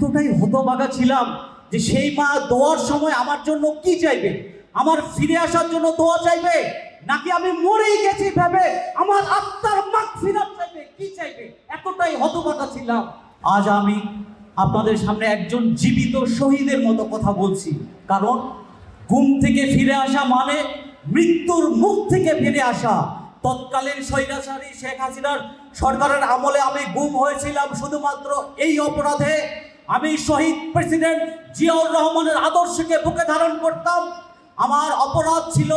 এতটাই হতবাগা ছিলাম যে সেই মা দোয়ার সময় আমার জন্য কি চাইবে, আমার ফিরে আসার জন্য দোয়া চাইবে, নাকি আমি মরেই গেছি ভেবে আমার আত্মার মাগফিরাত চাইবে, কি চাইবে? এতটাই হতবাগা ছিলাম। আজ আমি আপনাদের সামনে একজন জীবিত শহীদের মতো কথা বলছি, কারণ ঘুম থেকে ফিরে আসা মানে মৃত্যুর মুখ থেকে ফিরে আসা। তৎকালীন স্বৈরাচারী শেখ হাসিনার সরকারের আমলে আমি গুম হয়েছিলাম শুধুমাত্র এই অপরাধে। আমি শহীদ প্রেসিডেন্ট জিয়াউর রহমানের আদর্শকে বুকে ধারণ করতাম। আমার অপরাধ ছিল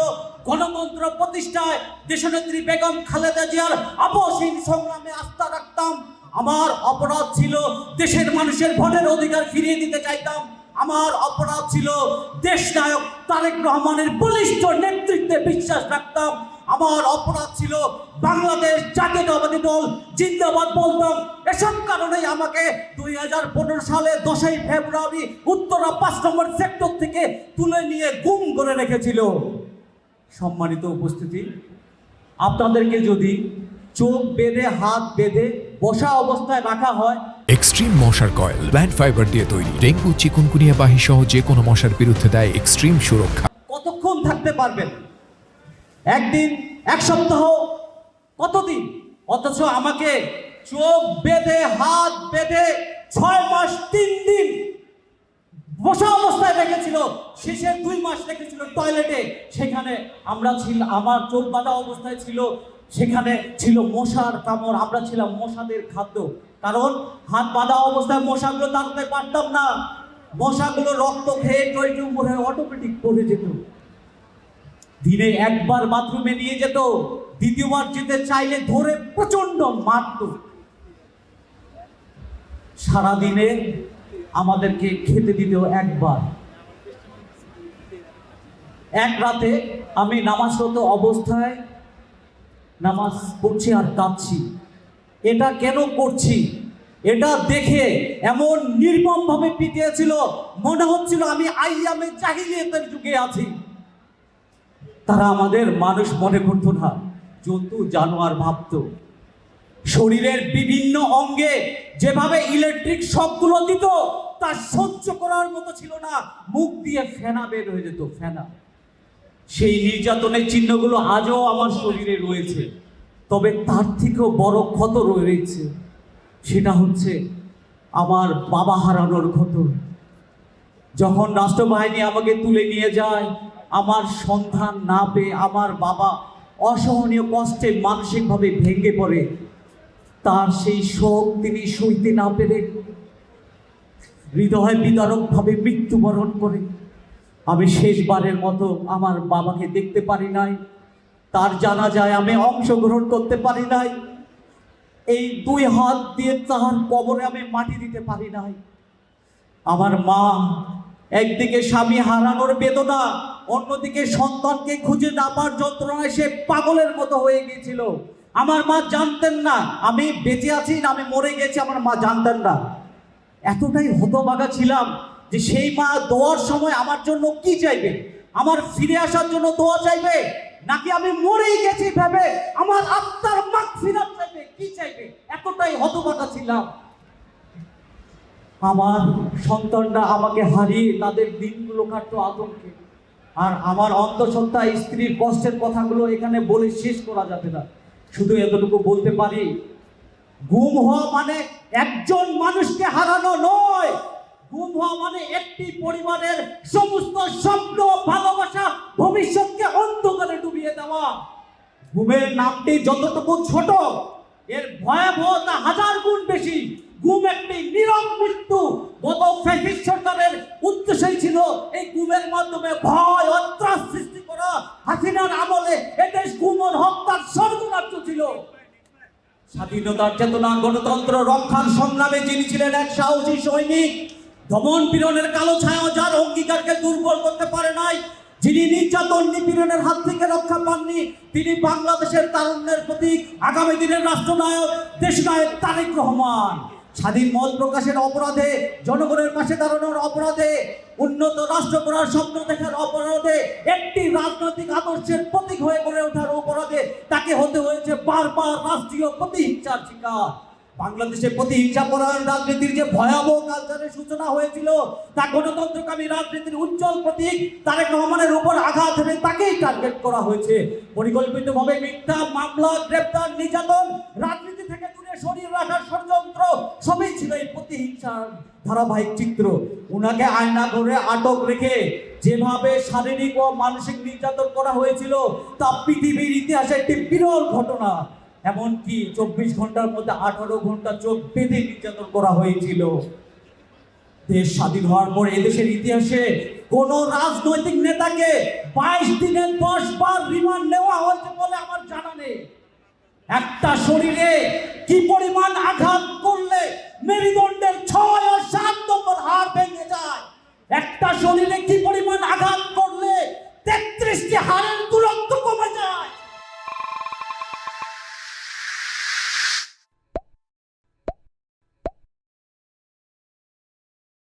গণতন্ত্র প্রতিষ্ঠায় দেশনেত্রী বেগম খালেদা জিয়ার আপসহীন সংগ্রামে আস্থা রাখতাম। আমার অপরাধ ছিল দেশের মানুষের ভোটের অধিকার ফিরিয়ে দিতে চাইতাম। আমার অপরাধ ছিল দেশনায়ক তারেক রহমানের বলিষ্ঠ নেতৃত্বে বিশ্বাস রাখতাম। আমার অপরাধ ছিল বাংলাদেশ জাতীয়তাবাদী দল জিন্দাবাদ বলতাম। এসব কারণেই আমাকে 2015 সালে 10ই ফেব্রুয়ারি উত্তরা 5 নম্বর সেক্টর থেকে তুলে নিয়ে গুম করে রেখেছিল। সম্মানিত উপস্থিতি, আপনাদেরকে যদি চোখ বেঁধে হাত বেঁধে বসা অবস্থায় রাখা হয়, এক্সট্রিম মশার কয়েল প্ল্যান্ট ফাইবার দিয়ে তৈরি, ডেঙ্গু চিকুনগুনিয়া বাহি সহ যে কোনো মশার বিরুদ্ধে দেয় এক্সট্রিম সুরক্ষা। কতক্ষণ থাকতে পারবেন? একদিন, এক সপ্তাহ, কতদিন? অথচ আমাকে চোখ বেঁধে হাত বেঁধে 6 মাস 3 দিন বসা অবস্থায় রেখেছিল। শেষের 2 মাস রেখেছিল টয়লেটে। সেখানে আমরা ছিলাম, আমার চোখ বাঁধা অবস্থায় ছিল, সেখানে ছিল মশার কামড়, আমরা ছিলাম মশাদের খাদ্য। কারণ হাত বাঁধা অবস্থায় মশাগুলো তাড়াতে পারতাম না। মশাগুলো রক্ত খেয়ে টয়টুম হয়ে অটোমেটিক পড়ে যেত। দিনে একবার বাথরুমে নিয়ে যেত, দ্বিতীয়বার যেতে চাইলে ধরে প্রচন্ড মারত। সারাদিনে আমাদেরকে খেতে দিত একবার। এক রাতে আমি নামাজরত অবস্থায় নামাজ পড়ছি আর কাঁদছি। এটা কেন করছি? এটা দেখে এমন নির্মমভাবে পিটিয়েছিল, মনে হচ্ছিল আমি আইয়ামে জাহিলিয়াতের যুগে আছি। তারা আমাদের মানুষ মনে করতো না, জন্তু জানোয়ার ভাবতো। শরীরের বিভিন্ন অঙ্গে যেভাবে ইলেকট্রিক শকগুলো দিত তা সহ্য করার মতো ছিল না। মুখ দিয়ে ফেনা বের হয়ে যেত, ফেনা। সেই নির্যাতনের চিহ্নগুলো আজও আমার শরীরে রয়েছে। তবে তার থেকেও বড় ক্ষত রয়েছে, সেটা হচ্ছে আমার বাবা হারানোর ক্ষত। যখন রাষ্ট্রবাহিনী আমাকে তুলে নিয়ে যায়, আমার সন্ধান না পেয়ে আমার বাবা অসহনীয় কষ্টে মানসিকভাবে ভেঙে পড়ে। তার সেই শোক তিনি সইতে না পেরে হৃদয় বিদারকভাবে মৃত্যুবরণ করে। আমি শেষবারের মতো আমার বাবাকে দেখতে পারি নাই, তার জানাজায় আমি অংশগ্রহণ করতে পারি নাই, এই 2 হাত দিয়ে তার কবরে আমি মাটি দিতে পারি নাই। আমার মা একদিকে স্বামী হারানোর বেদনা, অন্যদিকে সন্তানকে খুঁজে না পাওয়ার যন্ত্রণায় সে পাগলের মতো হয়ে গিয়েছিল। আমার মা জানতেন না আমি বেঁচে আছি না আমি মরে গেছি, আমার মা জানতেন না। এতটাই হতবাগা ছিলাম যে সেই মা দোয়ার সময় আমার জন্য কি চাইবে, আমার ফিরে আসার জন্য দোয়া চাইবে, নাকি আমি মরেই গেছি ভেবে আমার আত্মার মাগফিরাত চাইবে, কি চাইবে? এতটাই হতবাগা ছিলাম। আমার সন্তানরা আমাকে হারিয়ে তাদের দিনগুলো কাটতো আতঙ্কে। আর আমার অন্তঃসত্ত্বা স্ত্রীর কষ্টের কথাগুলো এখানে বলে শেষ করা যাবে না। শুধু এতটুকু বলতে পারি, গুম হওয়া মানে একজন মানুষকে হারানো নয়। গুম হওয়া মানে একটি পরিবারের সমস্ত স্বপ্ন, ভালোবাসা, ভবিষ্যৎকে অন্ধকারে ডুবিয়ে দেওয়া। গুমের নামটি যতটুকু ছোট, এর ভয়াবহতা 1000 গুণ বেশি। গুম একটি নীরব মৃত্যু। গত ফ্যাসিস্ট সরকারের উদ্দেশ্যই ছিল এই গুমের মাধ্যমে ভয় ও ত্রাস সৃষ্টি করা। হাসিনার আমলে এদেশ গুম ও হত্যার স্বর্গরাজ্য ছিল। স্বাধীনতার চেতনা, গণতন্ত্র রক্ষার সংগ্রামে যিনি ছিলেন এক সাহসী সৈনিক, দমন পীড়নের কালো ছায়া যার অঙ্গীকারকে দুর্বল করতে পারে নাই, যিনি নির্যাতন নিপীড়নের হাত থেকে রক্ষা পাননি, তিনি বাংলাদেশের তারুণ্যের প্রতীক, আগামী দিনের রাষ্ট্রনায়ক, দেশনায়ক তারেক রহমান। স্বাধীন মত প্রকাশের অপরাধে, জনগণের পাশে দাঁড়ানোর অপরাধে, উন্নত রাষ্ট্র গড়ার স্বপ্ন দেখার অপরাধে, একটি রাজনৈতিক আদর্শের প্রতীক হয়ে গড়ে ওঠার অপরাধে তাকে হতে হয়েছে বারবার রাষ্ট্রীয় প্রতিহিংসার শিকার। বাংলাদেশে প্রতিহিংসা পরায়ণ রাজনীতির যে ভয়াবহ কালচারের সূচনা হয়েছিল, তা গণতন্ত্রকামী রাজনীতির উজ্জ্বল প্রতীক তারেক রহমানের উপর আঘাত হেনে তাকেই টার্গেট করা হয়েছে। পরিকল্পিতভাবে মিথ্যা মামলা, গ্রেপ্তার, নির্যাতন, রাজনীতি থেকে দূরে সরিয়ে রাখার ষড়যন্ত্র সবই ছিল এই প্রতিহিংসার ধারাবাহিক চিত্র। উনাকে আয়না ঘরে আটক রেখে যেভাবে শারীরিক ও মানসিক নির্যাতন করা হয়েছিল তা পৃথিবীর ইতিহাসে একটি বিরল ঘটনা। এমনকি 24 ঘন্টার মধ্যে 18 ঘন্টা চোখ বেঁধে নির্যাতন করা হয়েছিল। দেশ স্বাধীন হওয়ার পর এদেশের ইতিহাসে কোন রাজনৈতিক নেতাকে 22 দিনে 10 বার রিমান্ড নেওয়া হয়েছে বলে আমার জানা নেই। একটা শরীরে কি পরিমাণ আঘাত করলে মেরুদণ্ডের 6 ও 7